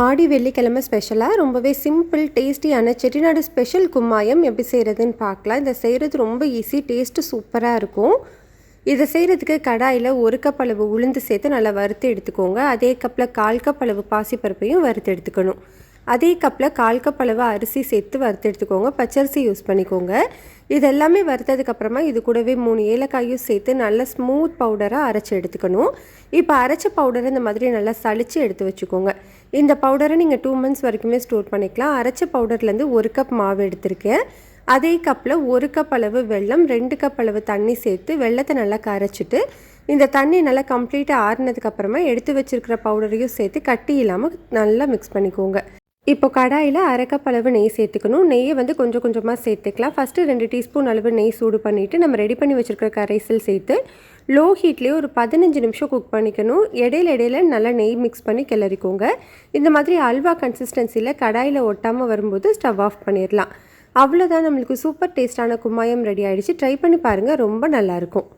ஆடி வெள்ளிக்கிழமை ஸ்பெஷலாக ரொம்பவே சிம்பிள் டேஸ்டியான செட்டிநாடு ஸ்பெஷல் கும்மாயம் எப்படி செய்கிறதுன்னு பார்க்கலாம். இதை செய்கிறது ரொம்ப ஈஸி, டேஸ்ட்டு சூப்பராக இருக்கும். இதை செய்கிறதுக்கு கடாயில் 1 கப் அளவு உளுந்து சேர்த்து நல்லா வறுத்து எடுத்துக்கோங்க. அதே கப்பில் 1/4 கப் அளவு பாசிப்பருப்பையும் வறுத்து எடுத்துக்கணும். அதே கப்பில் 1/4 கப் அளவு அரிசி சேர்த்து வறுத்து எடுத்துக்கோங்க. பச்சரிசி யூஸ் பண்ணிக்கோங்க. இது எல்லாமே வறுத்ததுக்கப்புறமா இது கூடவே 3 ஏலக்காயும் சேர்த்து நல்ல ஸ்மூத் பவுடராக அரைச்சி எடுத்துக்கணும். இப்போ அரைச்ச பவுடரை இந்த மாதிரி நல்லா சளிச்சு எடுத்து வச்சுக்கோங்க. இந்த பவுடரை நீங்கள் 2 மந்த்ஸ் வரைக்குமே ஸ்டோர் பண்ணிக்கலாம். அரைச்ச பவுடர்லேருந்து 1 கப் மாவு எடுத்திருக்கேன். அதே கப்பில் 1 கப் அளவு வெல்லம், 2 கப் அளவு தண்ணி சேர்த்து வெல்லத்தை நல்லா கரைச்சிட்டு இந்த தண்ணி நல்லா கம்ப்ளீட்டாக ஆறுனதுக்கப்புறமா எடுத்து வச்சுருக்கிற பவுடரையும் சேர்த்து கட்டி இல்லாமல் நல்லா மிக்ஸ் பண்ணிக்கோங்க. இப்போ கடாயில் 1/2 கப் அளவு நெய் சேர்த்துக்கணும். நெய்யை கொஞ்சம் கொஞ்சமாக சேர்த்துக்கலாம். ஃபஸ்ட்டு 2 டீஸ்பூன் அளவு நெய் சூடு பண்ணிவிட்டு நம்ம ரெடி பண்ணி வச்சுருக்கிற கரைசல் சேர்த்து லோ ஹீட்லேயே ஒரு 15 நிமிஷம் குக் பண்ணிக்கணும். இடையில நல்லா நெய் மிக்ஸ் பண்ணி கிளறிக்கோங்க. இந்த மாதிரி அல்வா கன்சிஸ்டன்சியில் கடாயில் ஒட்டாமல் வரும்போது ஸ்டவ் ஆஃப் பண்ணிடலாம். அவ்வளோதான், நம்மளுக்கு சூப்பர் டேஸ்டான கும்மாயம் ரெடி ஆகிடுச்சு. ட்ரை பண்ணி பாருங்கள், ரொம்ப நல்லாயிருக்கும்.